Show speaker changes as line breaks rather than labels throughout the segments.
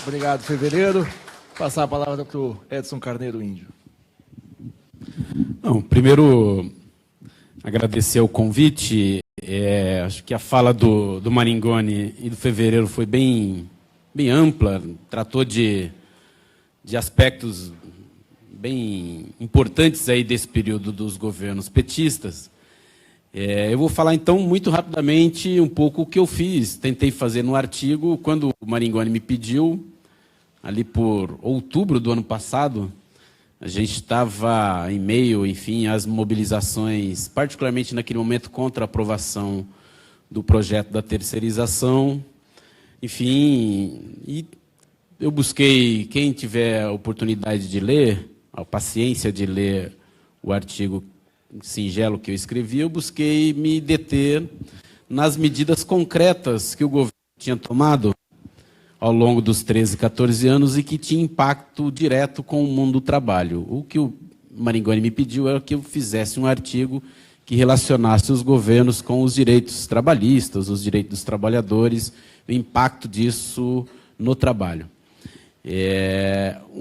Obrigado, Fevereiro. Passar a palavra para o Edson Carneiro Índio.
Não, primeiro, agradecer o convite. Acho que a fala do Maringoni e do Fevereiro foi bem ampla, tratou de aspectos bem importantes aí desse período dos governos petistas. Eu vou falar, então, muito rapidamente um pouco o que eu fiz, tentei fazer no artigo, quando o Maringoni me pediu, ali por outubro do ano passado, a gente estava em meio, enfim, às mobilizações, particularmente naquele momento contra a aprovação do projeto da terceirização, enfim, e eu busquei, quem tiver a oportunidade de ler, a paciência de ler o artigo singelo que eu escrevi, eu busquei me deter nas medidas concretas que o governo tinha tomado ao longo dos 13, 14 anos e que tinha impacto direto com o mundo do trabalho. O que o Maringoni me pediu era que eu fizesse um artigo que relacionasse os governos com os direitos trabalhistas, os direitos dos trabalhadores, o impacto disso no trabalho.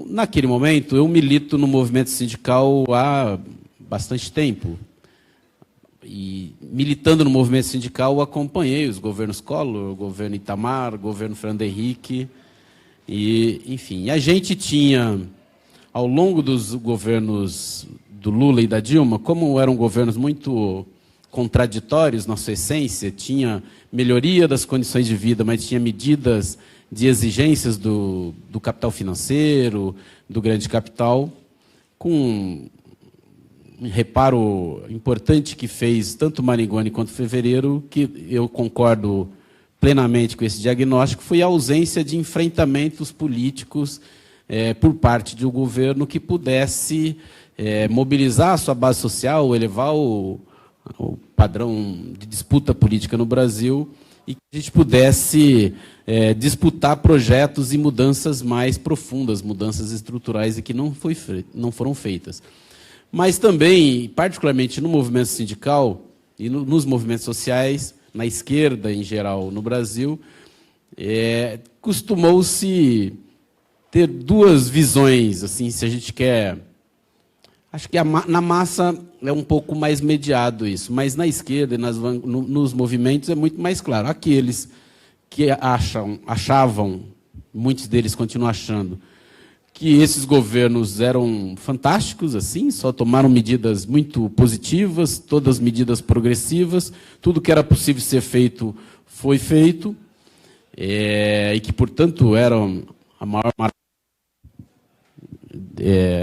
Naquele momento, eu milito no movimento sindical há bastante tempo. E, militando no movimento sindical, acompanhei os governos Collor, o governo Itamar, o governo Fernando Henrique. E, enfim, a gente tinha, ao longo dos governos do Lula e da Dilma, como eram governos muito contraditórios na sua essência, tinha melhoria das condições de vida, mas tinha medidas de exigências do capital financeiro, do grande capital, com um reparo importante que fez tanto Maringoni quanto Fevereiro, que eu concordo plenamente com esse diagnóstico, foi a ausência de enfrentamentos políticos por parte de um governo que pudesse mobilizar a sua base social, elevar o padrão de disputa política no Brasil e que a gente pudesse disputar projetos e mudanças mais profundas, mudanças estruturais e que não foram feitas. Mas também, particularmente no movimento sindical e nos movimentos sociais, na esquerda em geral no Brasil, costumou-se ter duas visões, assim, se a gente quer. Acho que na massa é um pouco mais mediado isso, mas na esquerda e nos movimentos é muito mais claro. Aqueles que achavam, muitos deles continuam achando, que esses governos eram fantásticos, assim, só tomaram medidas muito positivas, todas medidas progressivas, tudo que era possível ser feito foi feito, e que, portanto, eram a maior maravilha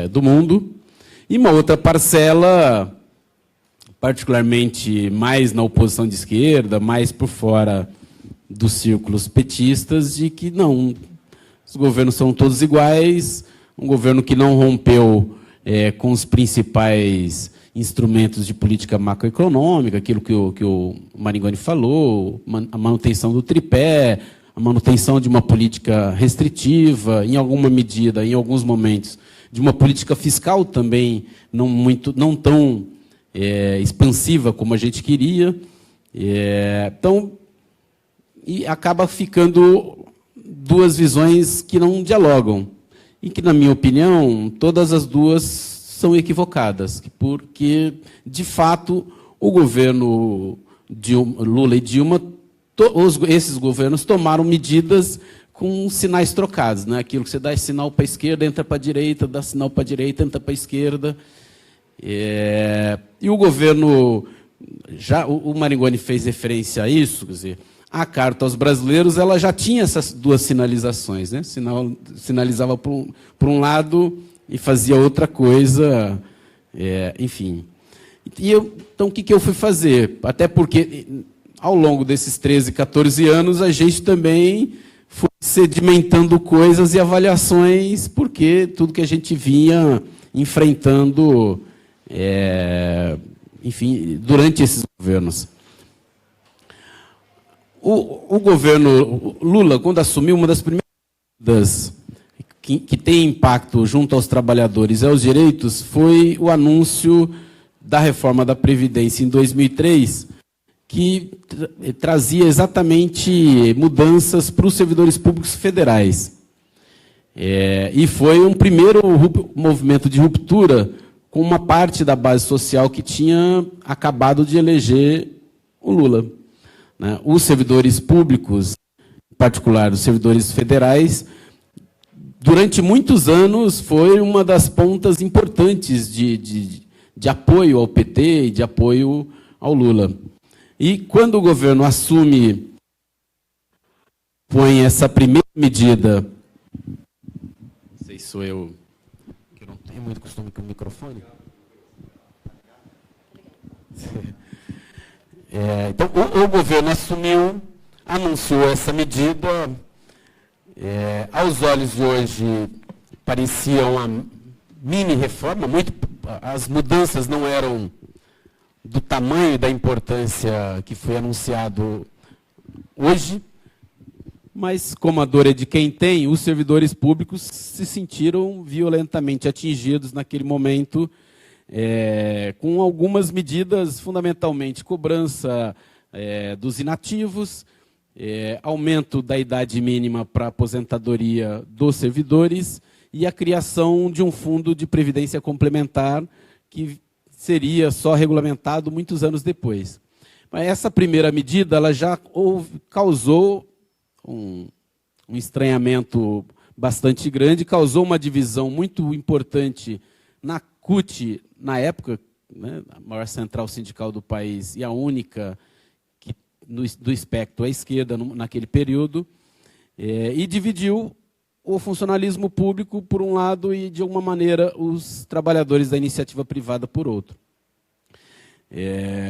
do mundo. E uma outra parcela, particularmente mais na oposição de esquerda, mais por fora dos círculos petistas, de que não, os governos são todos iguais, um governo que não rompeu com os principais instrumentos de política macroeconômica, aquilo que o Maringoni falou, a manutenção do tripé, a manutenção de uma política restritiva, em alguma medida, em alguns momentos, de uma política fiscal também não tão expansiva como a gente queria. Então, e acaba ficando duas visões que não dialogam. E que, na minha opinião, todas as duas são equivocadas, porque, de fato, o governo Lula e Dilma, esses governos tomaram medidas com sinais trocados, né? Aquilo que você dá sinal para a esquerda, entra para a direita, dá sinal para a direita, entra para a esquerda. E o governo, o Maringoni fez referência a isso, quer dizer, a Carta aos Brasileiros ela já tinha essas duas sinalizações, né? Sinalizava por um lado e fazia outra coisa, enfim. Então, o que eu fui fazer? Até porque, ao longo desses 13, 14 anos, a gente também foi sedimentando coisas e avaliações, porque tudo que a gente vinha enfrentando, enfim, durante esses governos. O governo Lula, quando assumiu, uma das primeiras medidas que tem impacto junto aos trabalhadores e aos direitos foi o anúncio da reforma da Previdência em 2003, que trazia exatamente mudanças para os servidores públicos federais. E foi um primeiro movimento de ruptura com uma parte da base social que tinha acabado de eleger o Lula, né? Os servidores públicos, em particular os servidores federais, durante muitos anos foi uma das pontas importantes de apoio ao PT e de apoio ao Lula. E quando o governo assume, põe essa primeira medida, não sei se sou eu, que não tenho muito costume com o microfone. Então, o governo assumiu, anunciou essa medida, aos olhos de hoje parecia uma mini reforma, as mudanças não eram do tamanho e da importância que foi anunciado hoje, mas como a dor é de quem tem, os servidores públicos se sentiram violentamente atingidos naquele momento, com algumas medidas, fundamentalmente cobrança dos inativos, aumento da idade mínima para aposentadoria dos servidores e a criação de um fundo de previdência complementar que seria só regulamentado muitos anos depois. Mas essa primeira medida ela já causou um estranhamento bastante grande, causou uma divisão muito importante na CUT, na época, né, a maior central sindical do país e a única do espectro à esquerda naquele período, e dividiu o funcionalismo público por um lado e, de alguma maneira, os trabalhadores da iniciativa privada por outro.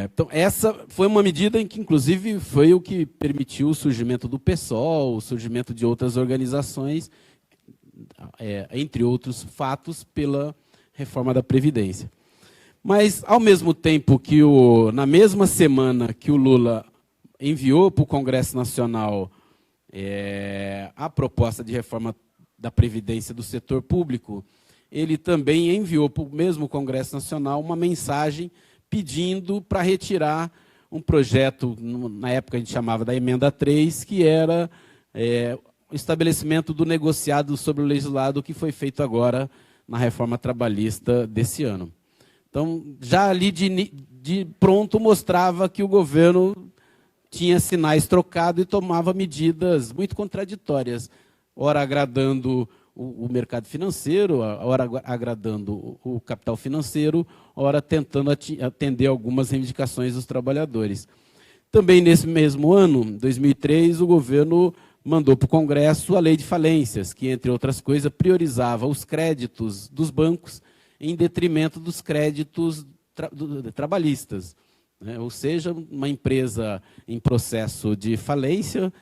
Então, essa foi uma medida em que, inclusive, foi o que permitiu o surgimento do PSOL, o surgimento de outras organizações, entre outros fatos, pela reforma da Previdência. Mas, ao mesmo tempo que, na mesma semana que o Lula enviou para o Congresso Nacional a proposta de reforma da Previdência do setor público, ele também enviou para o mesmo Congresso Nacional uma mensagem pedindo para retirar um projeto, na época a gente chamava da Emenda 3, que era o estabelecimento do negociado sobre o legislado que foi feito agora na reforma trabalhista desse ano. Então, já ali de pronto mostrava que o governo tinha sinais trocados e tomava medidas muito contraditórias, ora agradando o mercado financeiro, ora agradando o capital financeiro, ora tentando atender algumas reivindicações dos trabalhadores. Também nesse mesmo ano, 2003, o governo mandou para o Congresso a Lei de Falências, que, entre outras coisas, priorizava os créditos dos bancos em detrimento dos créditos trabalhistas. Ou seja, uma empresa em processo de falência,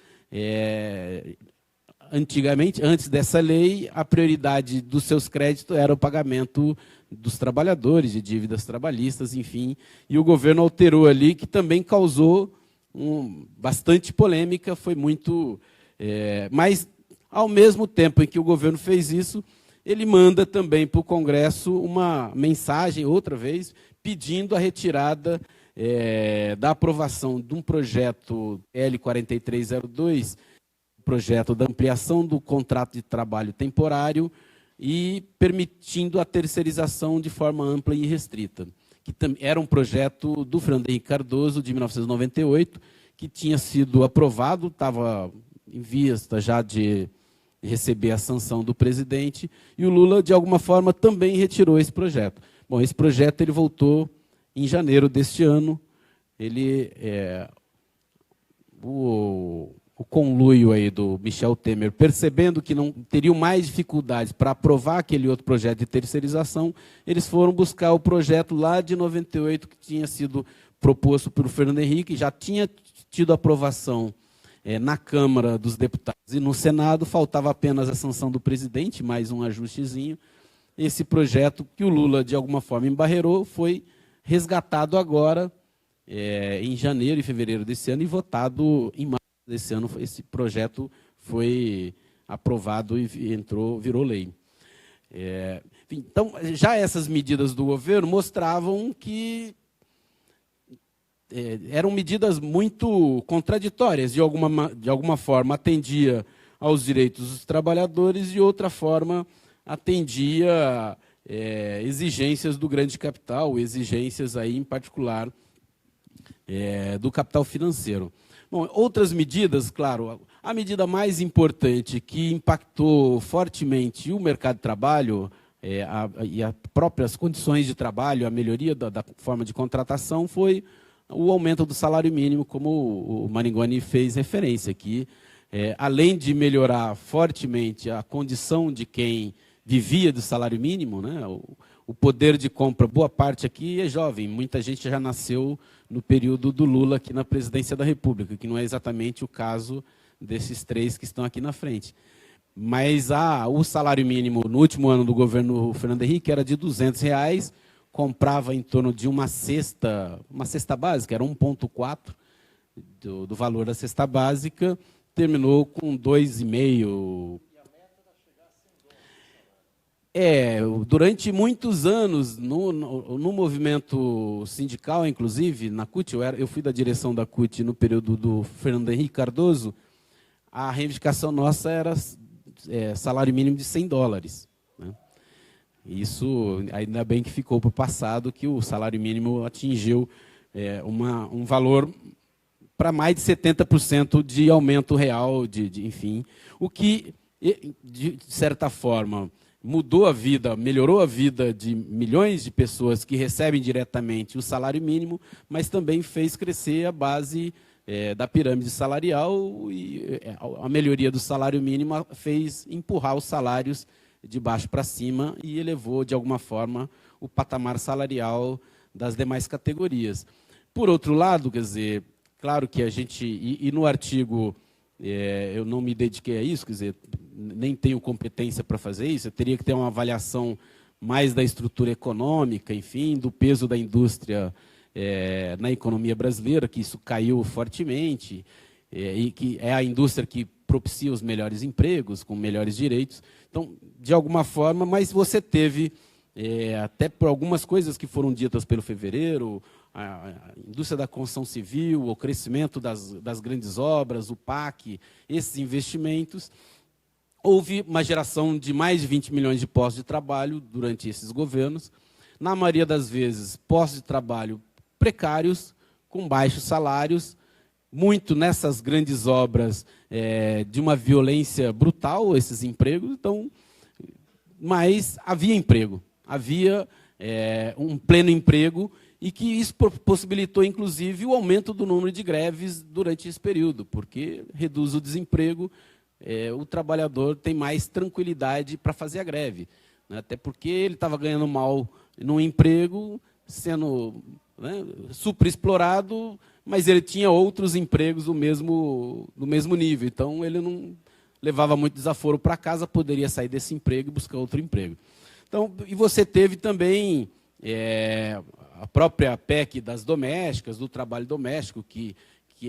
antigamente, antes dessa lei, a prioridade dos seus créditos era o pagamento dos trabalhadores, de dívidas trabalhistas, enfim, e o governo alterou ali, que também causou bastante polêmica, foi muito... mas, ao mesmo tempo em que o governo fez isso, ele manda também para o Congresso uma mensagem, outra vez, pedindo a retirada da aprovação de um projeto L4302, projeto da ampliação do contrato de trabalho temporário e permitindo a terceirização de forma ampla e restrita, que era um projeto do Fernando Henrique Cardoso, de 1998, que tinha sido aprovado, estava em vista já de receber a sanção do presidente, e o Lula, de alguma forma, também retirou esse projeto. Bom, esse projeto ele voltou em janeiro deste ano. O conluio aí do Michel Temer, percebendo que não teriam mais dificuldades para aprovar aquele outro projeto de terceirização, eles foram buscar o projeto lá de 98, que tinha sido proposto pelo Fernando Henrique, já tinha tido aprovação na Câmara dos Deputados e no Senado, faltava apenas a sanção do presidente, mais um ajustezinho. Esse projeto que o Lula, de alguma forma, embarreirou, foi resgatado agora, em janeiro e fevereiro desse ano, e votado em março desse ano. Esse projeto foi aprovado e virou lei. Então, já essas medidas do governo mostravam que eram medidas muito contraditórias, de alguma forma atendia aos direitos dos trabalhadores, e outra forma atendia exigências do grande capital, exigências aí, em particular, do capital financeiro. Bom, outras medidas, claro, a medida mais importante que impactou fortemente o mercado de trabalho e as próprias condições de trabalho, a melhoria da forma de contratação, foi o aumento do salário mínimo, como o Maringoni fez referência aqui. Além de melhorar fortemente a condição de quem vivia do salário mínimo, né, o poder de compra, boa parte aqui é jovem, muita gente já nasceu no período do Lula aqui na presidência da República, que não é exatamente o caso desses três que estão aqui na frente. Mas o salário mínimo no último ano do governo Fernando Henrique era de R$200, comprava em torno de uma cesta básica, era 1,4 do valor da cesta básica, terminou com 2,5. Durante muitos anos, no movimento sindical, inclusive, na CUT, eu fui da direção da CUT no período do Fernando Henrique Cardoso, a reivindicação nossa era salário mínimo de $100. Né? Isso, ainda bem que ficou para o passado, que o salário mínimo atingiu um valor para mais de 70% de aumento real, enfim, o que, de certa forma, mudou a vida, melhorou a vida de milhões de pessoas que recebem diretamente o salário mínimo, mas também fez crescer a base da pirâmide salarial, e a melhoria do salário mínimo fez empurrar os salários de baixo para cima e elevou, de alguma forma, o patamar salarial das demais categorias. Por outro lado, quer dizer, claro que a gente, e no artigo, eu não me dediquei a isso, quer dizer, nem tenho competência para fazer isso, eu teria que ter uma avaliação mais da estrutura econômica, enfim, do peso da indústria na economia brasileira, que isso caiu fortemente, e que é a indústria que propicia os melhores empregos, com melhores direitos. Então, de alguma forma, mas você teve, até por algumas coisas que foram ditas pelo Fevereiro, a indústria da construção civil, o crescimento das grandes obras, o PAC, esses investimentos, houve uma geração de mais de 20 milhões de postos de trabalho durante esses governos, na maioria das vezes, postos de trabalho precários, com baixos salários, muito nessas grandes obras de uma violência brutal, esses empregos, então, mas havia emprego, havia um pleno emprego, e que isso possibilitou, inclusive, o aumento do número de greves durante esse período, porque reduz o desemprego, o trabalhador tem mais tranquilidade para fazer a greve, né? Até porque ele estava ganhando mal no emprego, sendo superexplorado, mas ele tinha outros empregos do mesmo nível, então ele não levava muito desaforo para casa, poderia sair desse emprego e buscar outro emprego. Então, e você teve também a própria PEC das domésticas, do trabalho doméstico, que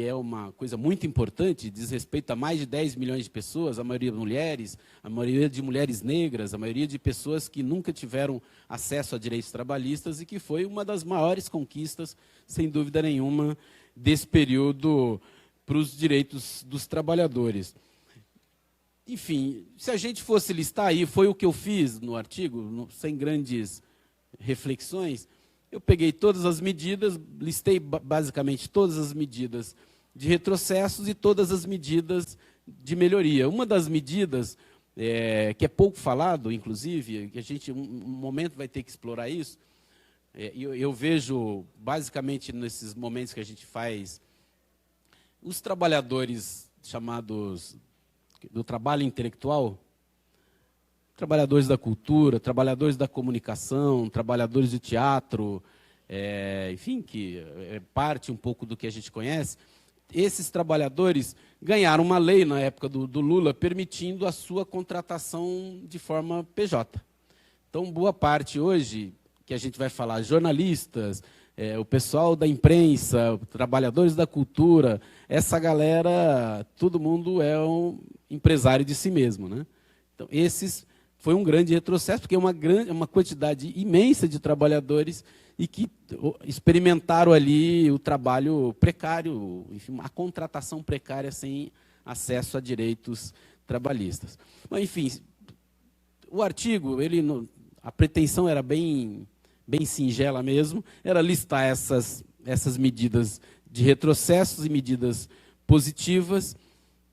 é uma coisa muito importante, diz respeito a mais de 10 milhões de pessoas, a maioria mulheres, a maioria de mulheres negras, a maioria de pessoas que nunca tiveram acesso a direitos trabalhistas, e que foi uma das maiores conquistas, sem dúvida nenhuma, desse período para os direitos dos trabalhadores. Enfim, se a gente fosse listar aí, foi o que eu fiz no artigo, sem grandes reflexões, eu peguei todas as medidas, listei basicamente todas as medidas de retrocessos e todas as medidas de melhoria. Uma das medidas, que é pouco falado, inclusive, que a gente, um momento, vai ter que explorar isso, eu vejo, basicamente, nesses momentos que a gente faz, os trabalhadores chamados do trabalho intelectual, trabalhadores da cultura, trabalhadores da comunicação, trabalhadores de teatro, enfim, que é parte um pouco do que a gente conhece, esses trabalhadores ganharam uma lei na época do Lula permitindo a sua contratação de forma PJ. Então, boa parte hoje, que a gente vai falar, jornalistas, o pessoal da imprensa, trabalhadores da cultura, essa galera, todo mundo é um empresário de si mesmo, né? Então, esses foi um grande retrocesso, porque é uma quantidade imensa de trabalhadores e que experimentaram ali o trabalho precário, enfim, a contratação precária sem acesso a direitos trabalhistas. Mas, enfim, o artigo, a pretensão era bem singela mesmo, era listar essas medidas de retrocessos e medidas positivas,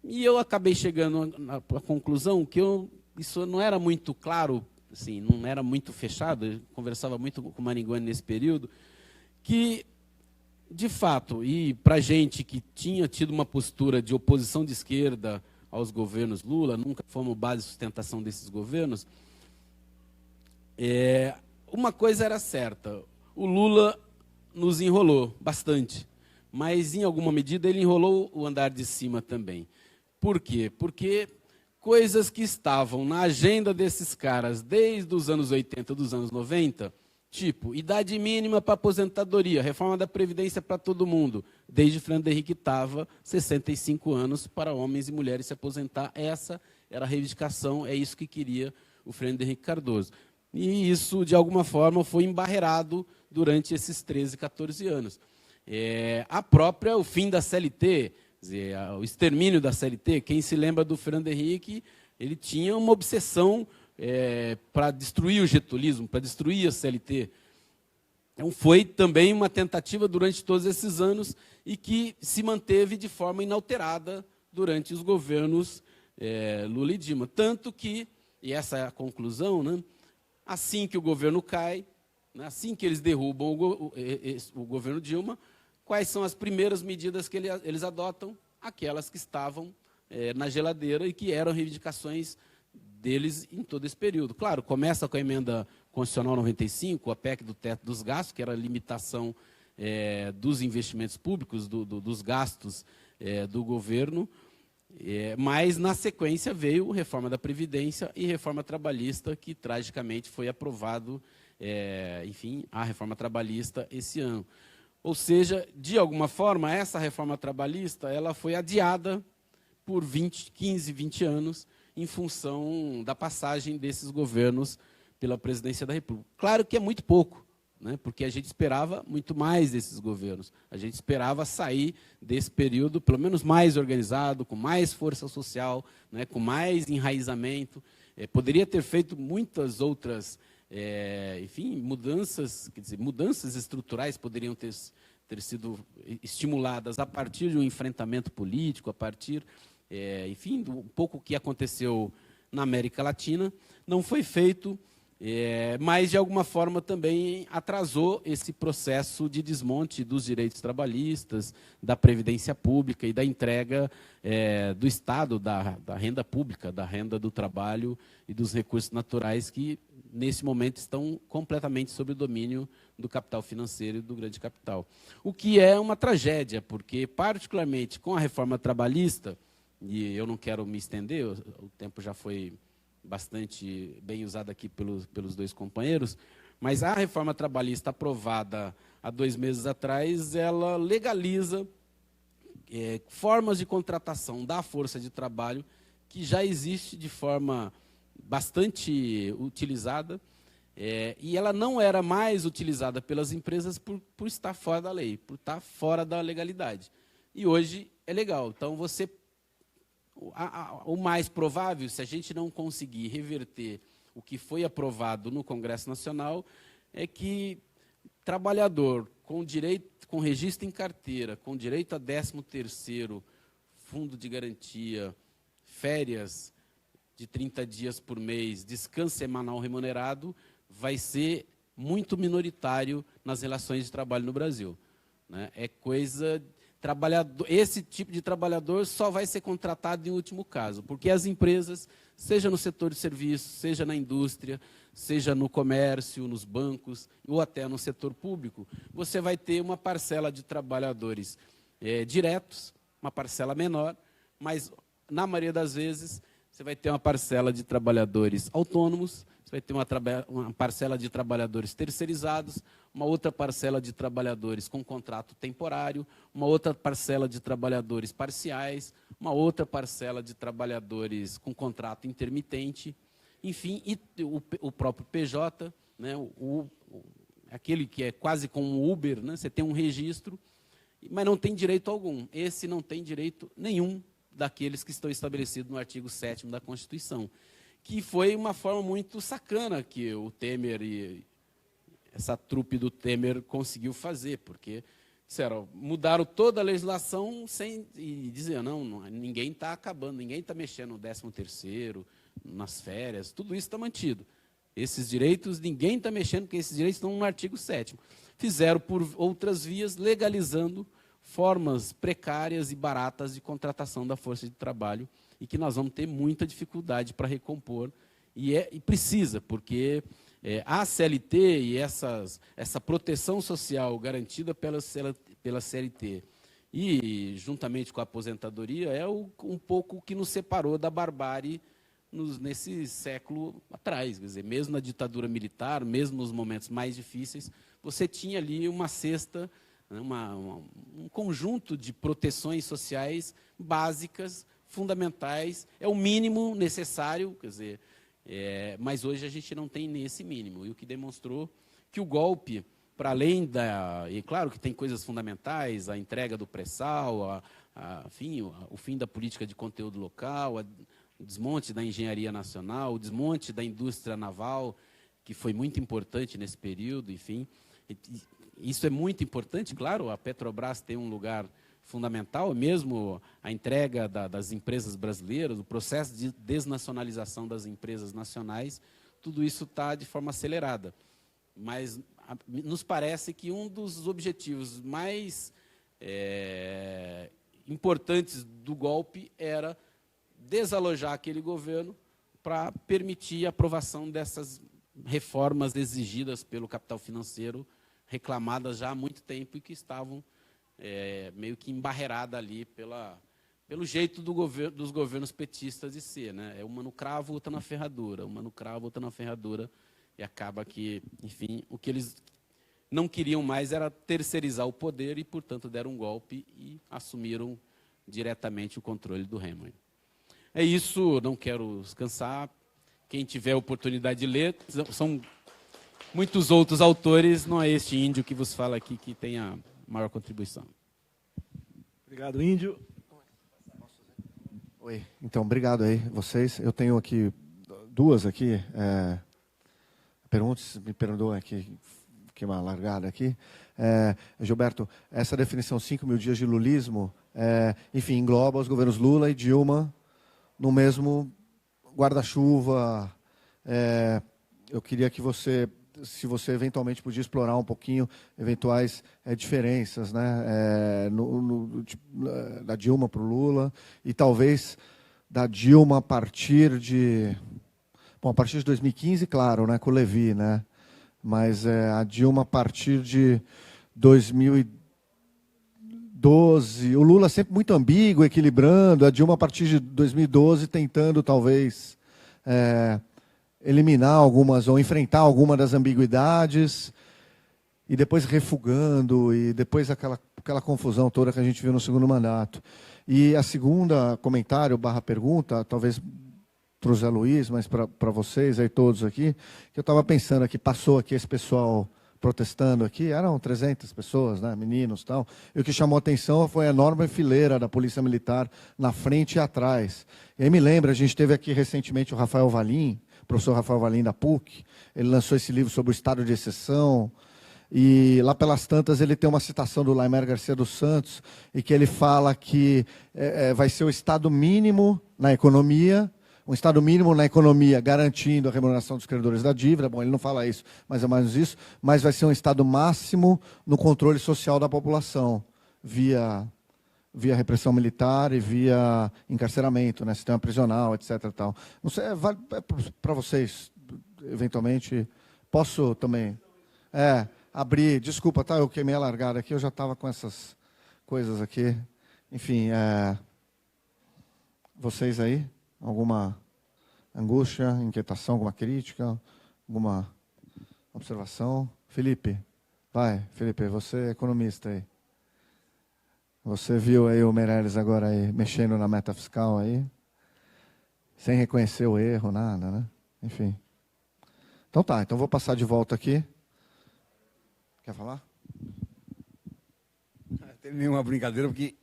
e eu acabei chegando à conclusão que isso não era muito claro, assim, não era muito fechado, eu conversava muito com o Maringuani nesse período, que, de fato, e para a gente que tinha tido uma postura de oposição de esquerda aos governos Lula, nunca fomos base de sustentação desses governos, uma coisa era certa, o Lula nos enrolou bastante, mas, em alguma medida, ele enrolou o andar de cima também. Por quê? Porque coisas que estavam na agenda desses caras desde os anos 80, dos anos 90, tipo, idade mínima para aposentadoria, reforma da Previdência para todo mundo, desde Fernando Henrique estava 65 anos para homens e mulheres se aposentar. Essa era a reivindicação, é isso que queria o Fernando Henrique Cardoso. E isso, de alguma forma, foi embarreirado durante esses 13, 14 anos. O fim da CLT, dizer, o extermínio da CLT, quem se lembra do Fernando Henrique, ele tinha uma obsessão para destruir o getulismo, para destruir a CLT. Então, foi também uma tentativa durante todos esses anos e que se manteve de forma inalterada durante os governos Lula e Dilma. Tanto que, e essa é a conclusão, né, assim que o governo cai, né, assim que eles derrubam o governo Dilma, quais são as primeiras medidas que eles adotam? Aquelas que estavam na geladeira e que eram reivindicações deles em todo esse período. Claro, começa com a emenda constitucional 95, a PEC do teto dos gastos, que era a limitação dos investimentos públicos, dos gastos do governo, mas, na sequência, veio reforma da Previdência e reforma trabalhista, que, tragicamente, foi aprovado, enfim, a reforma trabalhista esse ano. Ou seja, de alguma forma, essa reforma trabalhista ela foi adiada por 15, 20 anos, em função da passagem desses governos pela presidência da República. Claro que é muito pouco, né, porque a gente esperava muito mais desses governos. A gente esperava sair desse período, pelo menos mais organizado, com mais força social, né, com mais enraizamento. Poderia ter feito muitas outras, enfim, mudanças, quer dizer, mudanças estruturais poderiam ter sido estimuladas a partir de um enfrentamento político, a partir, enfim, do pouco que aconteceu na América Latina. Não foi feito, mas, de alguma forma, também atrasou esse processo de desmonte dos direitos trabalhistas, da previdência pública e da entrega do Estado, da renda pública, da renda do trabalho e dos recursos naturais que, nesse momento, estão completamente sob o domínio do capital financeiro e do grande capital. O que é uma tragédia, porque, particularmente com a reforma trabalhista, e eu não quero me estender, o tempo já foi bastante bem usado aqui pelos dois companheiros, mas a reforma trabalhista aprovada há 2 meses atrás, ela legaliza formas de contratação da força de trabalho que já existe de forma bastante utilizada, e ela não era mais utilizada pelas empresas por estar fora da lei, por estar fora da legalidade. E hoje é legal. Então, o mais provável, se a gente não conseguir reverter o que foi aprovado no Congresso Nacional, é que trabalhador com registro em carteira, com direito a 13º, fundo de garantia, férias de 30 dias por mês, descanso semanal remunerado, vai ser muito minoritário nas relações de trabalho no Brasil, né? Esse tipo de trabalhador só vai ser contratado em último caso, porque as empresas, seja no setor de serviços, seja na indústria, seja no comércio, nos bancos, ou até no setor público, você vai ter uma parcela de trabalhadores diretos, uma parcela menor, mas, na maioria das vezes, você vai ter uma parcela de trabalhadores autônomos, você vai ter uma parcela de trabalhadores terceirizados, uma outra parcela de trabalhadores com contrato temporário, uma outra parcela de trabalhadores parciais, uma outra parcela de trabalhadores com contrato intermitente, enfim, e o próprio PJ, né, aquele que é quase como um Uber, né, você tem um registro, mas não tem direito algum. Esse não tem direito nenhum daqueles que estão estabelecidos no artigo 7º da Constituição, que foi uma forma muito sacana que o Temer e essa trupe do Temer conseguiu fazer, porque disseram, mudaram toda a legislação e diziam, ninguém está acabando, ninguém está mexendo no 13º, nas férias, tudo isso está mantido. Esses direitos, ninguém está mexendo, porque esses direitos estão no artigo 7º. Fizeram por outras vias, legalizando formas precárias e baratas de contratação da força de trabalho, e que nós vamos ter muita dificuldade para recompor, e precisa, porque a CLT e essa proteção social garantida pela CLT e, juntamente com a aposentadoria, é um pouco o que nos separou da barbárie nesse século atrás. Quer dizer, mesmo na ditadura militar, mesmo nos momentos mais difíceis, você tinha ali uma cesta, né, um conjunto de proteções sociais básicas, fundamentais, é o mínimo necessário, quer dizer, mas hoje a gente não tem nesse mínimo, e o que demonstrou que o golpe, para além e claro que tem coisas fundamentais, a entrega do pré-sal, enfim, o fim da política de conteúdo local, o desmonte da engenharia nacional, o desmonte da indústria naval, que foi muito importante nesse período, enfim. Isso é muito importante, claro, a Petrobras tem um lugar fundamental, mesmo a entrega das empresas brasileiras, o processo de desnacionalização das empresas nacionais, tudo isso está de forma acelerada. Mas nos parece que um dos objetivos mais importantes do golpe era desalojar aquele governo para permitir a aprovação dessas reformas exigidas pelo capital financeiro, reclamadas já há muito tempo e que estavam meio que embarreiradas ali pelo jeito dos governos petistas de ser, né? Uma no cravo, outra na ferradura, uma no cravo, outra na ferradura, e acaba que, enfim, o que eles não queriam mais era terceirizar o poder e, portanto, deram um golpe e assumiram diretamente o controle do Remen. É isso, não quero descansar. Quem tiver a oportunidade de ler, são muitos outros autores, não é este índio que vos fala aqui que tem a maior contribuição.
Obrigado, Índio.
Oi, então, obrigado aí, vocês. Eu tenho aqui duas aqui, perguntas, me perdoem aqui, que é uma largada aqui. Gilberto, essa definição 5.000 dias de lulismo, enfim, engloba os governos Lula e Dilma no mesmo guarda-chuva. Eu queria que se você eventualmente podia explorar um pouquinho eventuais diferenças, né, da Dilma para o Lula, e talvez da Dilma a partir de 2015, claro, né, com o Levi, né, mas a Dilma a partir de 2012, o Lula sempre muito ambíguo, equilibrando, a Dilma a partir de 2012 tentando talvez eliminar algumas ou enfrentar alguma das ambiguidades e depois refugando, e depois aquela confusão toda que a gente viu no segundo mandato. E a segunda comentário / pergunta, talvez para o Zé Luiz, mas para vocês aí todos aqui, que eu estava pensando aqui, passou aqui esse pessoal protestando aqui, eram 300 pessoas, né, meninos e tal, e o que chamou a atenção foi a enorme fileira da Polícia Militar na frente e atrás. E aí me lembra, a gente teve aqui recentemente o Rafael Valim, professor Rafael Valim da PUC, ele lançou esse livro sobre o estado de exceção, e lá pelas tantas ele tem uma citação do Laimar Garcia dos Santos, e que ele fala que vai ser o estado mínimo na economia, um estado mínimo na economia garantindo a remuneração dos credores da dívida, bom, ele não fala isso, mas é mais ou menos isso, mas vai ser um estado máximo no controle social da população, via repressão militar e via encarceramento, né, sistema prisional, etc. Tal. Não sei, vale para vocês, eventualmente, posso também abrir, desculpa, tá, eu queimei a largada aqui, eu já estava com essas coisas aqui, enfim, vocês aí, alguma angústia, inquietação, alguma crítica, alguma observação? Felipe, você é economista aí. Você viu aí o Meirelles agora aí, mexendo na meta fiscal aí, sem reconhecer o erro, nada, né? Enfim. Então tá, então vou passar de volta aqui. Quer falar?
Não tem nenhuma brincadeira, porque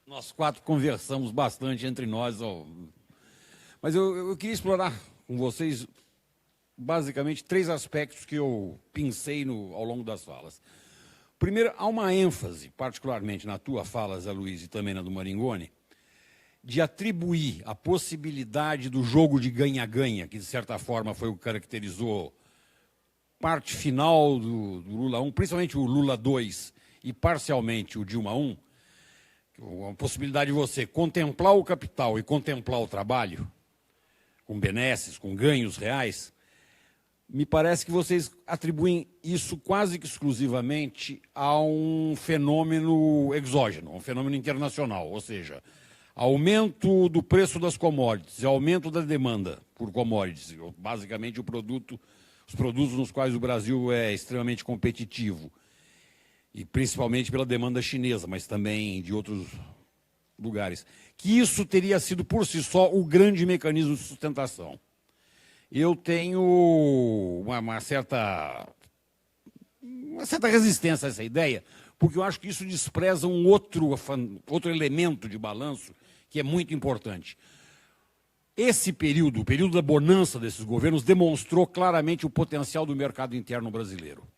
Nós quatro conversamos bastante entre nós, mas eu queria explorar com vocês basicamente 3 aspectos que eu pensei ao longo das falas. Primeiro, há uma ênfase, particularmente na tua fala, Zé Luiz, e também na do Maringoni, de atribuir a possibilidade do jogo de ganha-ganha, que de certa forma foi o que caracterizou parte final do Lula 1, principalmente o Lula 2 e parcialmente o Dilma 1, a possibilidade de você contemplar o capital e contemplar o trabalho, com benesses, com ganhos reais, me parece que vocês atribuem isso quase que exclusivamente a um fenômeno exógeno, um fenômeno internacional, ou seja, aumento do preço das commodities, aumento da demanda por commodities, basicamente os produtos nos quais o Brasil é extremamente competitivo, e principalmente pela demanda chinesa, mas também de outros lugares, que isso teria sido por si só o grande mecanismo de sustentação. Eu tenho uma certa resistência a essa ideia, porque eu acho que isso despreza um outro elemento de balanço que é muito importante. Esse período, o período da bonança desses governos, demonstrou claramente o potencial do mercado interno brasileiro.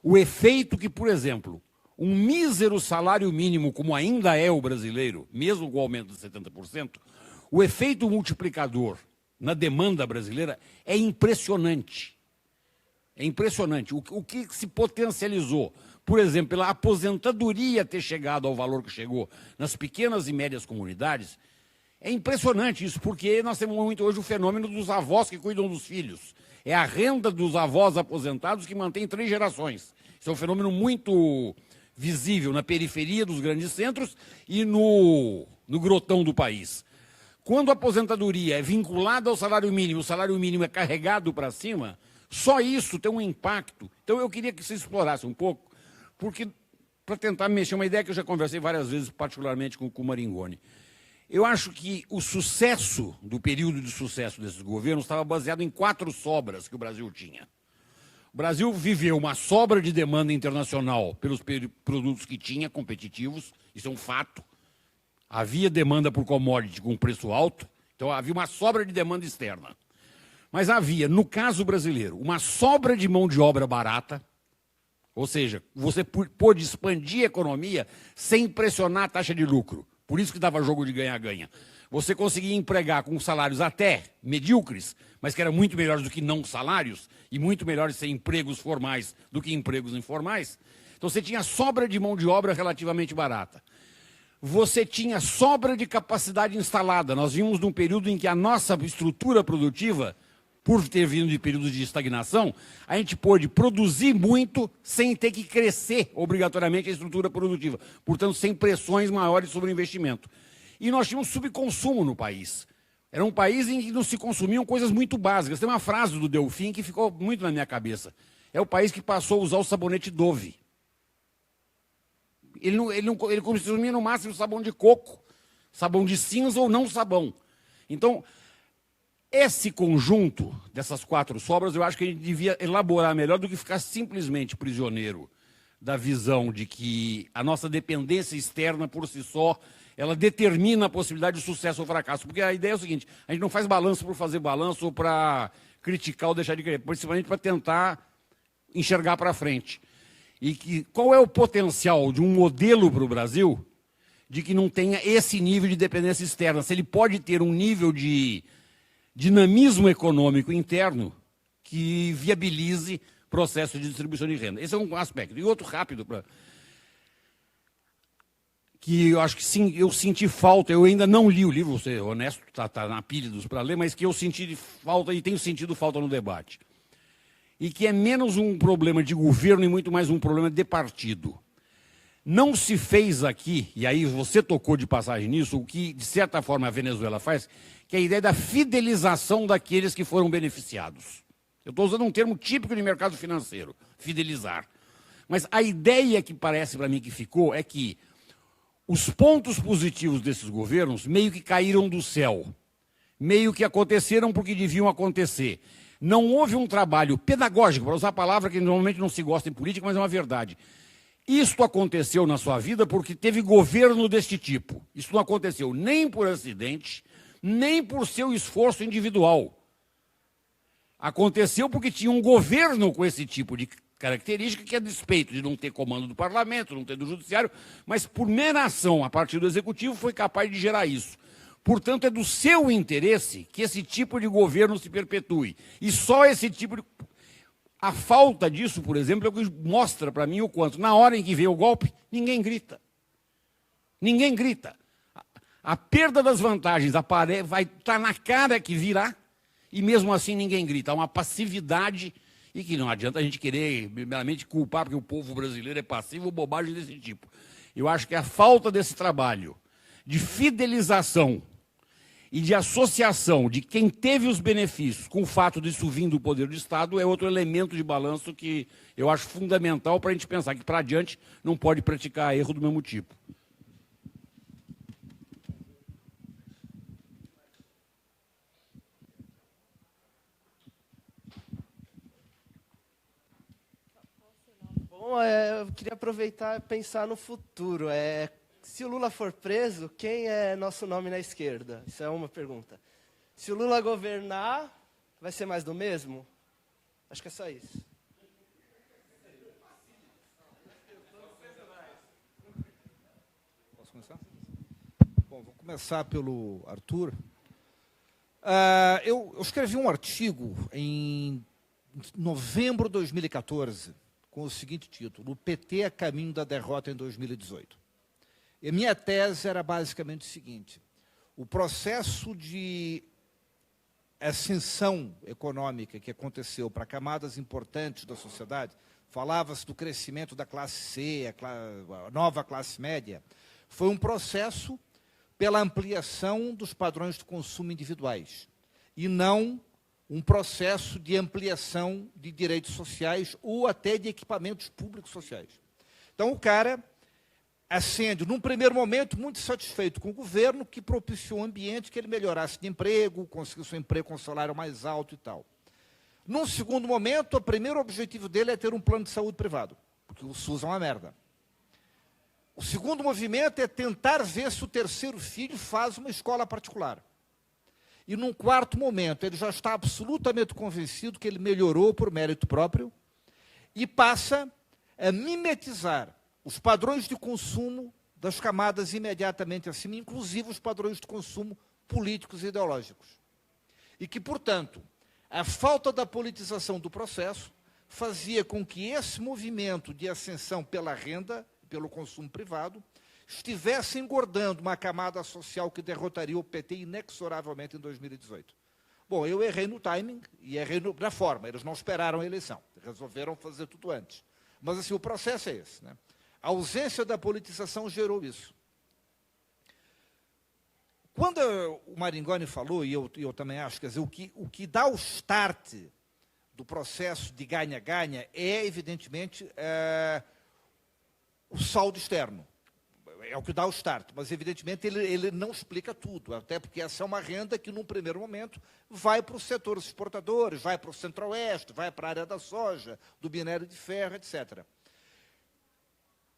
O efeito que, por exemplo, um mísero salário mínimo, como ainda é o brasileiro, mesmo com o aumento de 70%, o efeito multiplicador na demanda brasileira é impressionante. É impressionante. O que se potencializou, por exemplo, pela aposentadoria ter chegado ao valor que chegou nas pequenas e médias comunidades, é impressionante isso, porque nós temos muito hoje o fenômeno dos avós que cuidam dos filhos. É a renda dos avós aposentados que mantém 3 gerações. Isso é um fenômeno muito visível na periferia dos grandes centros e no grotão do país. Quando a aposentadoria é vinculada ao salário mínimo, o salário mínimo é carregado para cima, só isso tem um impacto. Então eu queria que você explorasse um pouco, porque para tentar mexer uma ideia que eu já conversei várias vezes, particularmente com o Maringoni. Eu acho que o sucesso do período de sucesso desses governos estava baseado em 4 sobras que o Brasil tinha. O Brasil viveu uma sobra de demanda internacional pelos produtos que tinha, competitivos, isso é um fato. Havia demanda por commodity com preço alto, então havia uma sobra de demanda externa. Mas havia, no caso brasileiro, uma sobra de mão de obra barata, ou seja, você pôde expandir a economia sem pressionar a taxa de lucro. Por isso que dava jogo de ganha-ganha. Você conseguia empregar com salários até medíocres, mas que eram muito melhores do que não salários, e muito melhores ser empregos formais do que empregos informais. Então você tinha sobra de mão de obra relativamente barata. Você tinha sobra de capacidade instalada. Nós vimos num período em que a nossa estrutura produtiva, por ter vindo de períodos de estagnação, a gente pôde produzir muito sem ter que crescer obrigatoriamente a estrutura produtiva, portanto, sem pressões maiores sobre o investimento. E nós tínhamos subconsumo no país. Era um país em que não se consumiam coisas muito básicas. Tem uma frase do Delfim que ficou muito na minha cabeça. É o país que passou a usar o sabonete Dove. Ele consumia no máximo sabão de coco, sabão de cinza ou não sabão. Então, esse conjunto dessas 4 sobras, eu acho que a gente devia elaborar melhor do que ficar simplesmente prisioneiro da visão de que a nossa dependência externa por si só, ela determina a possibilidade de sucesso ou fracasso. Porque a ideia é o seguinte, a gente não faz balanço por fazer balanço ou para criticar ou deixar de crer, principalmente para tentar enxergar para frente. E qual é o potencial de um modelo para o Brasil de que não tenha esse nível de dependência externa? Se ele pode ter um nível de dinamismo econômico interno que viabilize processo de distribuição de renda. Esse é um aspecto. E outro rápido, que eu acho que sim, eu senti falta, eu ainda não li o livro, vou ser honesto, está na pilha dos para ler, mas que eu senti falta e tenho sentido falta no debate. E que é menos um problema de governo e muito mais um problema de partido. Não se fez aqui, e aí você tocou de passagem nisso, o que, de certa forma, a Venezuela faz, que é a ideia da fidelização daqueles que foram beneficiados. Eu estou usando um termo típico de mercado financeiro, fidelizar. Mas a ideia que parece para mim que ficou é que os pontos positivos desses governos meio que caíram do céu, meio que aconteceram porque deviam acontecer. Não houve um trabalho pedagógico, para usar a palavra que normalmente não se gosta em política, mas é uma verdade. Isto aconteceu na sua vida porque teve governo deste tipo. Isso não aconteceu nem por acidente, nem por seu esforço individual. Aconteceu porque tinha um governo com esse tipo de característica, que é despeito de não ter comando do parlamento, não ter do judiciário, mas por mera ação a partir do executivo foi capaz de gerar isso. Portanto, é do seu interesse que esse tipo de governo se perpetue. E só esse tipo de... A falta disso, por exemplo, é o que mostra para mim o quanto, na hora em que vem o golpe, ninguém grita. Ninguém grita. A perda das vantagens vai estar na cara que virá, e mesmo assim ninguém grita. Há uma passividade, e que não adianta a gente querer meramente culpar porque o povo brasileiro é passivo ou bobagem desse tipo. Eu acho que a falta desse trabalho de fidelização e de associação de quem teve os benefícios com o fato disso vir do poder do Estado é outro elemento de balanço que eu acho fundamental para a gente pensar que, para adiante, não pode praticar erro do mesmo tipo.
Bom, eu queria aproveitar e pensar no futuro. Se o Lula for preso, quem é nosso nome na esquerda? Isso é uma pergunta. Se o Lula governar, vai ser mais do mesmo? Acho que é só isso.
Posso começar? Bom, vou começar pelo Arthur. Eu escrevi um artigo em novembro de 2014, com o seguinte título: O PT a caminho da derrota em 2018. E a minha tese era basicamente o seguinte: o processo de ascensão econômica que aconteceu para camadas importantes da sociedade, falava-se do crescimento da classe C, a nova classe média, foi um processo pela ampliação dos padrões de consumo individuais, e não um processo de ampliação de direitos sociais ou até de equipamentos públicos sociais. Então, o cara ascende, num primeiro momento, muito satisfeito com o governo, que propiciou um ambiente que ele melhorasse de emprego, conseguisse um emprego com salário mais alto e tal. Num segundo momento, o primeiro objetivo dele é ter um plano de saúde privado, porque o SUS é uma merda. O segundo movimento é tentar ver se o terceiro filho faz uma escola particular. E num quarto momento, ele já está absolutamente convencido que ele melhorou por mérito próprio e passa a mimetizar os padrões de consumo das camadas imediatamente acima, inclusive os padrões de consumo políticos e ideológicos. E que, portanto, a falta da politização do processo fazia com que esse movimento de ascensão pela renda, pelo consumo privado, estivesse engordando uma camada social que derrotaria o PT inexoravelmente em 2018. Bom, eu errei no timing e errei na forma. Eles não esperaram a eleição, resolveram fazer tudo antes. Mas, assim, o processo é esse, né? A ausência da politização gerou isso. Quando o Maringoni falou, e eu também acho, quer dizer, o que dá o start do processo de ganha-ganha é, evidentemente, o saldo externo. É o que dá o start, mas, evidentemente, ele não explica tudo, até porque essa é uma renda que, num primeiro momento, vai para os setores exportadores, vai para o centro-oeste, vai para a área da soja, do minério de ferro, etc.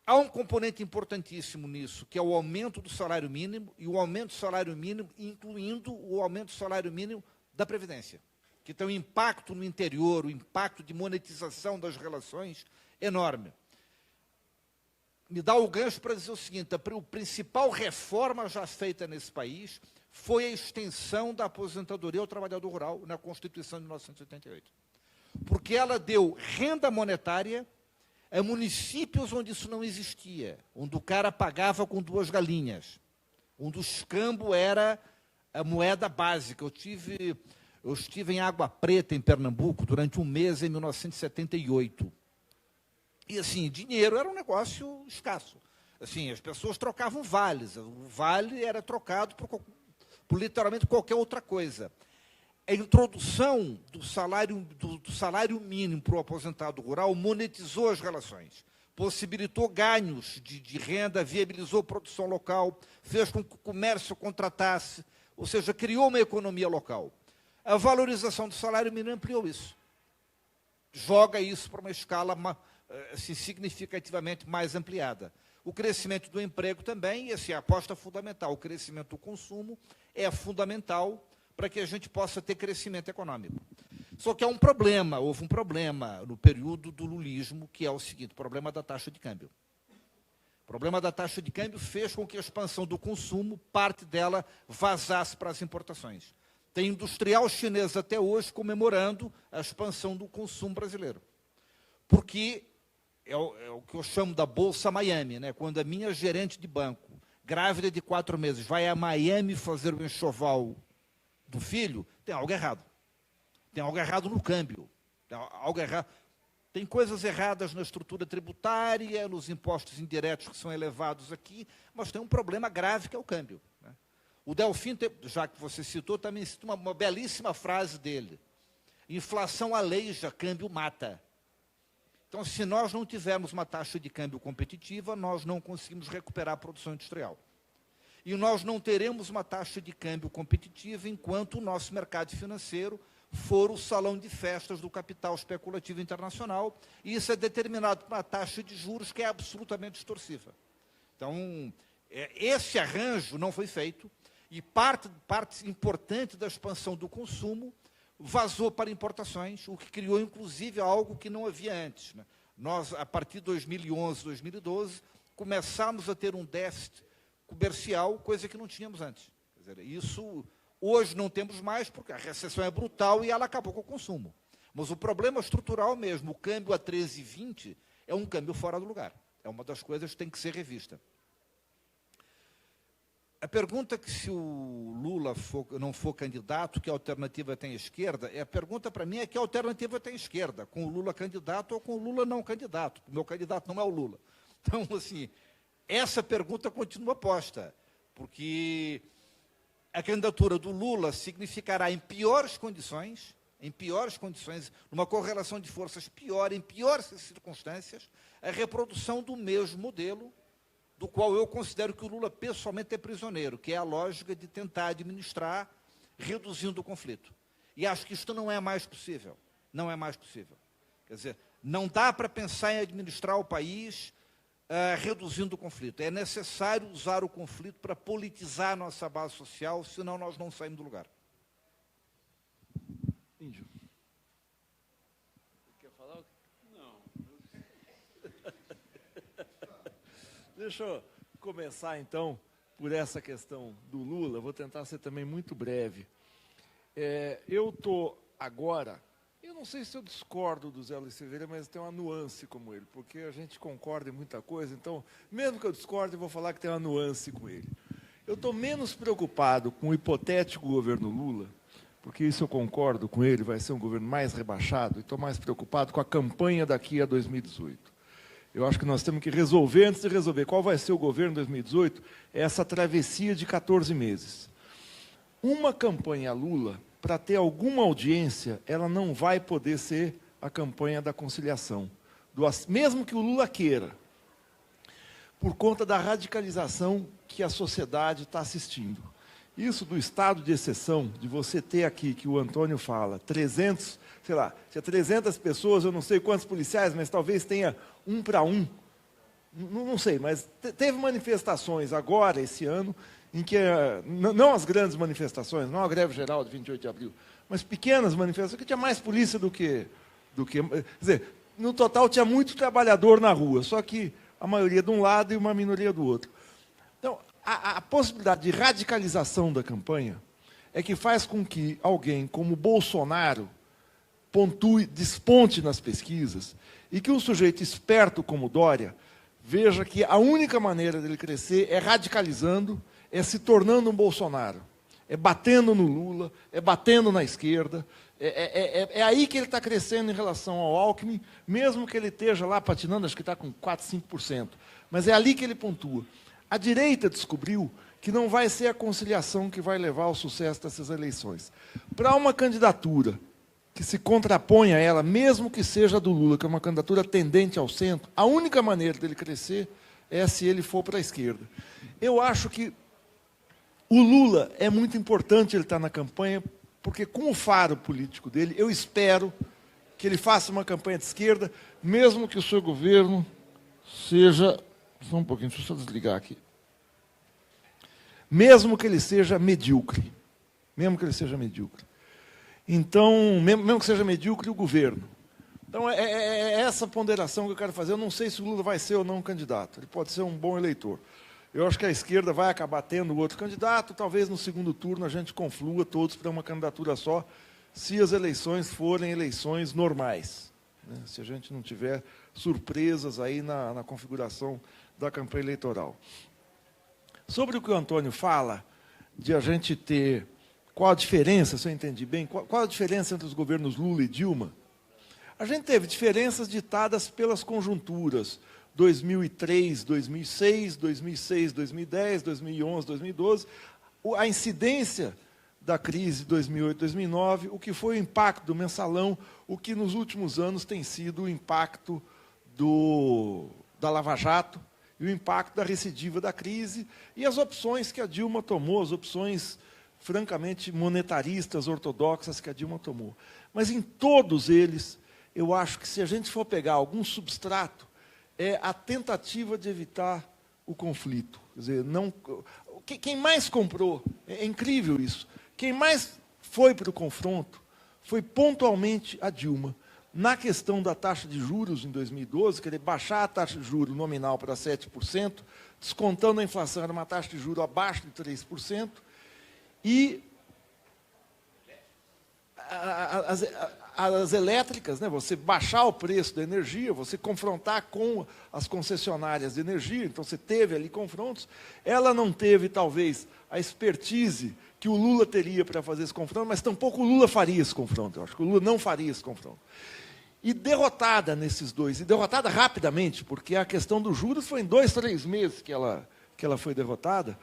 Há um componente importantíssimo nisso, que é o aumento do salário mínimo, e o aumento do salário mínimo, incluindo o aumento do salário mínimo da Previdência, que tem um impacto no interior, o impacto de monetização das relações enorme. Me dá o gancho para dizer o seguinte: a principal reforma já feita nesse país foi a extensão da aposentadoria ao trabalhador rural na Constituição de 1988. Porque ela deu renda monetária a municípios onde isso não existia, onde o cara pagava com 2 galinhas, onde o escambo era a moeda básica. Eu estive em Água Preta, em Pernambuco, durante um mês, em 1978. E, assim, dinheiro era um negócio escasso. Assim, as pessoas trocavam vales. O vale era trocado por literalmente qualquer outra coisa. A introdução do salário mínimo para o aposentado rural monetizou as relações, possibilitou ganhos de renda, viabilizou produção local, fez com que o comércio contratasse, ou seja, criou uma economia local. A valorização do salário mínimo ampliou isso. Joga isso para uma escala assim, significativamente mais ampliada. O crescimento do emprego também, e assim, a aposta fundamental, o crescimento do consumo é fundamental para que a gente possa ter crescimento econômico. Só que há um problema, houve um problema no período do lulismo, que é o seguinte, o problema da taxa de câmbio. O problema da taxa de câmbio fez com que a expansão do consumo, parte dela, vazasse para as importações. Tem industrial chinês até hoje comemorando a expansão do consumo brasileiro. Porque é o que eu chamo da Bolsa Miami, né? Quando a minha gerente de banco, grávida de 4 meses, vai a Miami fazer o enxoval do filho, tem algo errado. Tem algo errado no câmbio. Tem algo errado. Tem coisas erradas na estrutura tributária, nos impostos indiretos que são elevados aqui, mas tem um problema grave que é o câmbio, né? O Delfim, já que você citou, também citou uma belíssima frase dele. Inflação aleija, câmbio mata. Então, se nós não tivermos uma taxa de câmbio competitiva, nós não conseguimos recuperar a produção industrial. E nós não teremos uma taxa de câmbio competitiva enquanto o nosso mercado financeiro for o salão de festas do capital especulativo internacional, e isso é determinado por uma taxa de juros que é absolutamente distorsiva. Então, esse arranjo não foi feito, e parte importante da expansão do consumo vazou para importações, o que criou, inclusive, algo que não havia antes, né? Nós, a partir de 2011, 2012, começamos a ter um déficit comercial, coisa que não tínhamos antes. Quer dizer, isso hoje não temos mais, porque a recessão é brutal e ela acabou com o consumo. Mas o problema estrutural mesmo, o câmbio a 13,20, é um câmbio fora do lugar. É uma das coisas que tem que ser revista. A pergunta que se o Lula não for candidato, que alternativa tem a esquerda, a pergunta para mim é que alternativa tem a esquerda, com o Lula candidato ou com o Lula não candidato. O meu candidato não é o Lula. Então, assim, essa pergunta continua posta, porque a candidatura do Lula significará, em piores condições, numa correlação de forças pior, em piores circunstâncias, a reprodução do mesmo modelo, do qual eu considero que o Lula pessoalmente é prisioneiro, que é a lógica de tentar administrar reduzindo o conflito. E acho que isto não é mais possível. Não é mais possível. Quer dizer, não dá para pensar em administrar o país reduzindo o conflito. É necessário usar o conflito para politizar a nossa base social, senão nós não saímos do lugar.
Índio.
Quer falar? Não.
Deixa eu começar, então, por essa questão do Lula. Vou tentar ser também muito breve. Eu estou agora... Eu não sei se eu discordo do Zé Luiz Silveira, mas tem uma nuance como ele, porque a gente concorda em muita coisa, então, mesmo que eu discorde, eu vou falar que tem uma nuance com ele. Eu estou menos preocupado com o hipotético governo Lula, porque isso eu concordo com ele, vai ser um governo mais rebaixado, e estou mais preocupado com a campanha daqui a 2018. Eu acho que nós temos que resolver, antes de resolver qual vai ser o governo em 2018, essa travessia de 14 meses. Uma campanha Lula, para ter alguma audiência, ela não vai poder ser a campanha da conciliação. Mesmo que o Lula queira, por conta da radicalização que a sociedade está assistindo. Isso do estado de exceção, de você ter aqui, que o Antônio fala, 300, sei lá, tinha 300 pessoas, eu não sei quantos policiais, mas talvez tenha 1 para 1. Não sei, mas teve manifestações agora, esse ano, em que, não as grandes manifestações, não a greve geral de 28 de abril, mas pequenas manifestações, que tinha mais polícia do que... Quer dizer, no total tinha muito trabalhador na rua, só que a maioria de um lado e uma minoria do outro. Então, a possibilidade de radicalização da campanha é que faz com que alguém como Bolsonaro desponte nas pesquisas e que um sujeito esperto como Dória veja que a única maneira dele crescer é radicalizando, é se tornando um Bolsonaro, é batendo no Lula, é batendo na esquerda, é aí que ele está crescendo em relação ao Alckmin, mesmo que ele esteja lá patinando, acho que está com 4%, 5%, mas é ali que ele pontua. A direita descobriu que não vai ser a conciliação que vai levar ao sucesso dessas eleições. Para uma candidatura que se contrapõe a ela, mesmo que seja a do Lula, que é uma candidatura tendente ao centro, a única maneira dele crescer é se ele for para a esquerda. Eu acho que o Lula é muito importante ele estar na campanha, porque com o faro político dele, eu espero que ele faça uma campanha de esquerda, mesmo que o seu governo seja... Só um pouquinho, deixa eu só desligar aqui. Mesmo que ele seja medíocre. Mesmo que ele seja medíocre. Então, mesmo que seja medíocre o governo. Então, é essa ponderação que eu quero fazer. Eu não sei se o Lula vai ser ou não candidato. Ele pode ser um bom eleitor. Eu acho que a esquerda vai acabar tendo outro candidato. Talvez no segundo turno a gente conflua todos para uma candidatura só, se as eleições forem eleições normais, né? Se a gente não tiver surpresas aí na configuração da campanha eleitoral. Sobre o que o Antônio fala, de a gente ter... Qual a diferença, se eu entendi bem, qual a diferença entre os governos Lula e Dilma? A gente teve diferenças ditadas pelas conjunturas 2003, 2006, 2006, 2010, 2011, 2012, a incidência da crise de 2008, 2009, o que foi o impacto do mensalão, o que nos últimos anos tem sido o impacto da Lava Jato e o impacto da recidiva da crise e as opções que a Dilma tomou, as opções francamente monetaristas, ortodoxas que a Dilma tomou. Mas em todos eles, eu acho que se a gente for pegar algum substrato, é a tentativa de evitar o conflito. Quer dizer, não, quem mais comprou, é incrível isso, quem mais foi para o confronto foi pontualmente a Dilma. Na questão da taxa de juros em 2012, quer dizer, baixar a taxa de juros nominal para 7%, descontando a inflação, era uma taxa de juros abaixo de 3%, e as elétricas, né, você baixar o preço da energia, você confrontar com as concessionárias de energia, então você teve ali confrontos, ela não teve, talvez, a expertise que o Lula teria para fazer esse confronto, mas tampouco o Lula faria esse confronto, eu acho que o Lula não faria esse confronto. E derrotada nesses dois, e derrotada rapidamente, porque a questão dos juros foi em 2, 3 meses que ela foi derrotada,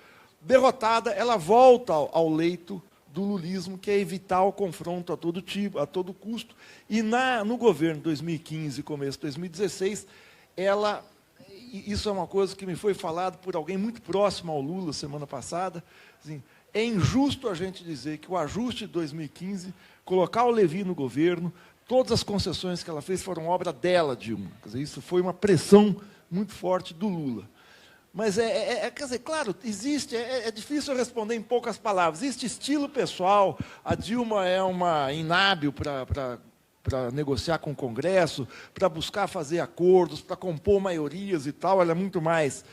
ela volta ao leito do lulismo, que é evitar o confronto a todo tipo, a todo custo. E no governo 2015, começo de 2016, isso é uma coisa que me foi falado por alguém muito próximo ao Lula semana passada, assim, é injusto a gente dizer que o ajuste de 2015, colocar o Levi no governo, todas as concessões que ela fez foram obra dela, Dilma. Quer dizer, isso foi uma pressão muito forte do Lula. Mas, quer dizer, claro, existe, é difícil responder em poucas palavras. Existe estilo pessoal, a Dilma é uma inábil para negociar com o Congresso, para buscar fazer acordos, para compor maiorias e tal, ela é muito mais.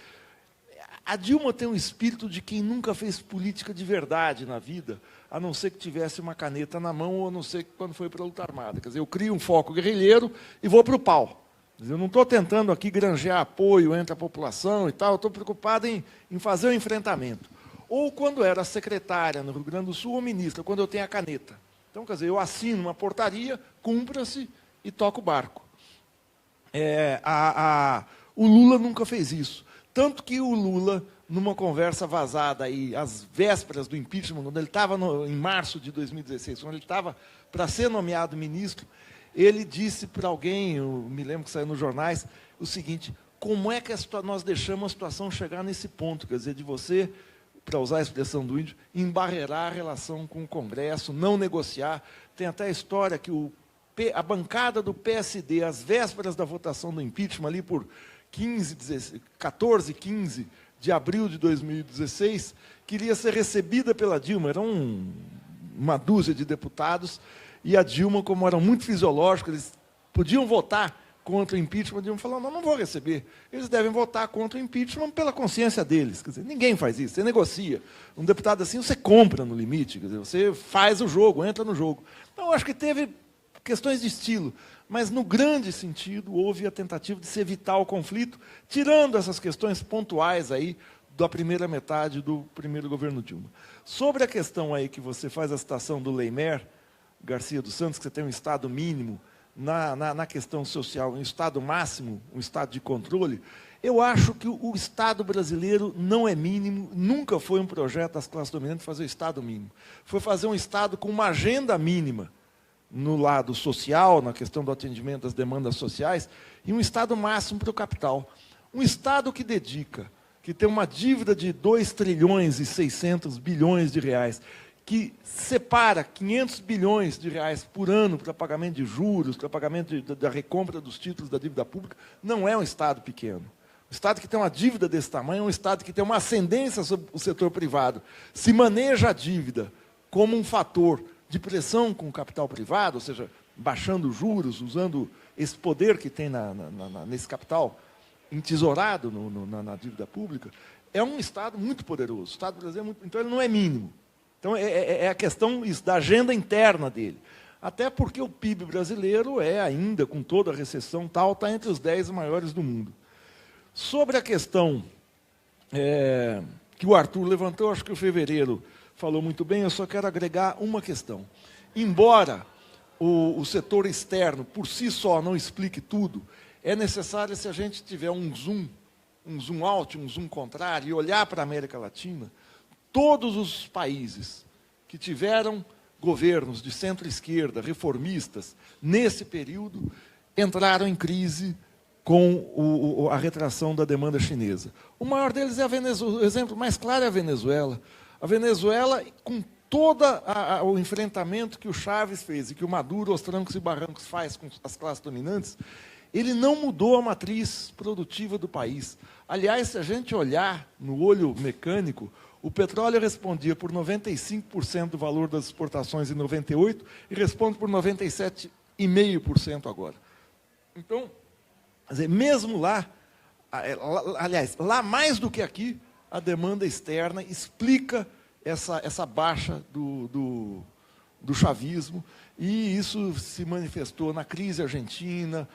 A Dilma tem um espírito de quem nunca fez política de verdade na vida, a não ser que tivesse uma caneta na mão, ou a não ser que quando foi para a luta armada. Quer dizer, eu crio um foco guerrilheiro e vou para o pau. Eu não estou tentando aqui granjear apoio entre a população e tal, eu estou preocupado em fazer o enfrentamento. Ou quando era secretária no Rio Grande do Sul, ou ministra, quando eu tenho a caneta. Então, quer dizer, eu assino uma portaria, cumpra-se e toco o barco. O Lula nunca fez isso. Tanto que o Lula, numa conversa vazada aí, às vésperas do impeachment, quando ele estava em março de 2016, quando ele estava para ser nomeado ministro, ele disse para alguém, eu me lembro que saiu nos jornais, o seguinte: como é que nós deixamos a situação chegar nesse ponto? Quer dizer, de você, para usar a expressão do índio, embarrear a relação com o Congresso, não negociar. Tem até a história que a bancada do PSD, às vésperas da votação do impeachment, ali por 14, 15 de abril de 2016, queria ser recebida pela Dilma. Eram uma dúzia de deputados, e a Dilma, como eram muito fisiológicos, eles podiam votar contra o impeachment, a Dilma falou: não vou receber. Eles devem votar contra o impeachment pela consciência deles. Quer dizer, ninguém faz isso, você negocia. Um deputado assim, você compra no limite, quer dizer, você faz o jogo, entra no jogo. Então, eu acho que teve questões de estilo, mas, no grande sentido, houve a tentativa de se evitar o conflito, tirando essas questões pontuais aí da primeira metade do primeiro governo Dilma. Sobre a questão aí que você faz a citação do Leimer, Garcia dos Santos, que você tem um Estado mínimo na questão social, um Estado máximo, um Estado de controle, eu acho que o Estado brasileiro não é mínimo, nunca foi um projeto das classes dominantes fazer o Estado mínimo. Foi fazer um Estado com uma agenda mínima no lado social, na questão do atendimento das demandas sociais, e um Estado máximo para o capital. Um Estado que dedica, que tem uma dívida de 2 trilhões e 600 bilhões de reais, que separa 500 bilhões de reais por ano para pagamento de juros, para pagamento da recompra dos títulos da dívida pública, não é um Estado pequeno. O Estado que tem uma dívida desse tamanho é um Estado que tem uma ascendência sobre o setor privado. Se maneja a dívida como um fator de pressão com o capital privado, ou seja, baixando juros, usando esse poder que tem nesse capital entesourado na dívida pública, é um Estado muito poderoso. O Estado brasileiro é muito, então ele não é mínimo. Então é a questão da agenda interna dele. Até porque o PIB brasileiro é ainda, com toda a recessão tal, está entre os 10 maiores do mundo. Sobre a questão que o Arthur levantou, acho que o Fevereiro falou muito bem, eu só quero agregar uma questão. Embora o setor externo, por si só, não explique tudo, é necessário, se a gente tiver um zoom out, um zoom contrário, e olhar para a América Latina, todos os países que tiveram governos de centro-esquerda, reformistas, nesse período, entraram em crise com a retração da demanda chinesa. O maior deles é a Venezuela. O exemplo mais claro é a Venezuela. A Venezuela, com todo o enfrentamento que o Chávez fez e que o Maduro, aos trancos e barrancos, faz com as classes dominantes, ele não mudou a matriz produtiva do país. Aliás, se a gente olhar no olho mecânico, o petróleo respondia por 95% do valor das exportações em 98 e responde por 97,5% agora. Então, quer dizer, mesmo lá, aliás, lá mais do que aqui, a demanda externa explica essa baixa do chavismo, e isso se manifestou na crise argentina,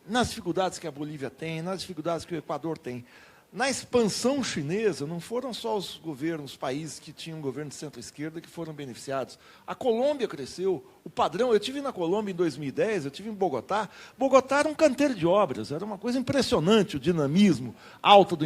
nas dificuldades que a Bolívia tem, nas dificuldades que o Equador tem. Na expansão chinesa, não foram só os governos, os países que tinham um governo de centro-esquerda que foram beneficiados. A Colômbia cresceu, o padrão... Eu estive na Colômbia em 2010, eu estive em Bogotá. Bogotá era um canteiro de obras, era uma coisa impressionante, o dinamismo alto,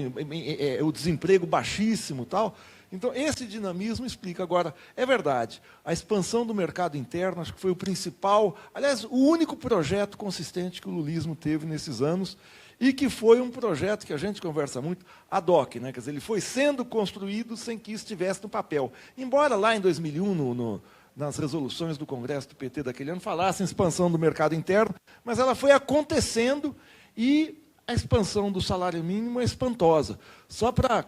o desemprego baixíssimo e tal. Então, esse dinamismo explica. Agora, é verdade, a expansão do mercado interno, acho que foi o principal, aliás, o único projeto consistente que o lulismo teve nesses anos, e que foi um projeto que a gente conversa muito, ad hoc, né? Quer dizer, ele foi sendo construído sem que isso estivesse no papel. Embora lá em 2001, nas resoluções do Congresso do PT daquele ano, falasse em expansão do mercado interno, mas ela foi acontecendo, e a expansão do salário mínimo é espantosa. Só para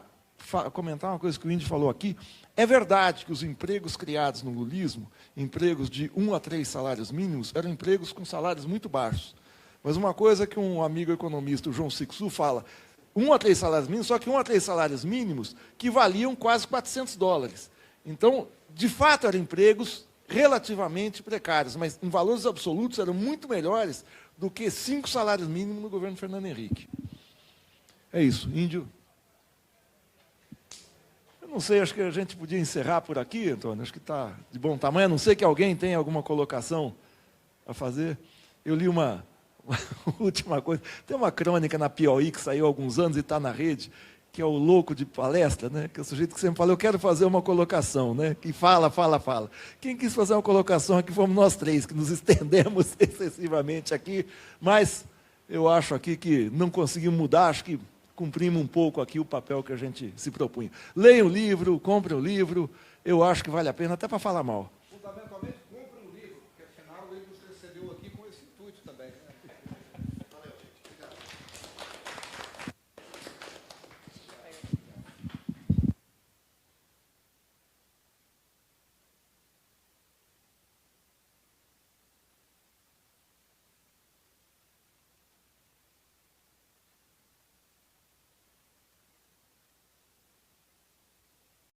comentar uma coisa que o Índio falou aqui, é verdade que os empregos criados no lulismo, empregos de 1 a 3 salários mínimos, eram empregos com salários muito baixos. Mas uma coisa que um amigo economista, o João Sixu, fala, 1 a 3 salários mínimos, só que 1 a 3 salários mínimos que valiam quase $400. Então, de fato, eram empregos relativamente precários, mas em valores absolutos eram muito melhores do que 5 salários mínimos no governo Fernando Henrique. É isso. Índio? Eu não sei, acho que a gente podia encerrar por aqui, Antônio, acho que está de bom tamanho, a não ser que alguém tenha alguma colocação a fazer. Eu li uma última coisa, tem uma crônica na Piauí que saiu há alguns anos e está na rede, que é o louco de palestra, né? Que é o sujeito que sempre fala, eu quero fazer uma colocação, né? Que fala. Quem quis fazer uma colocação aqui fomos nós três, que nos estendemos excessivamente aqui, mas eu acho aqui que não conseguimos mudar, acho que cumprimos um pouco aqui o papel que a gente se propunha. Leiam o livro, comprem o livro, eu acho que vale a pena, até para falar mal.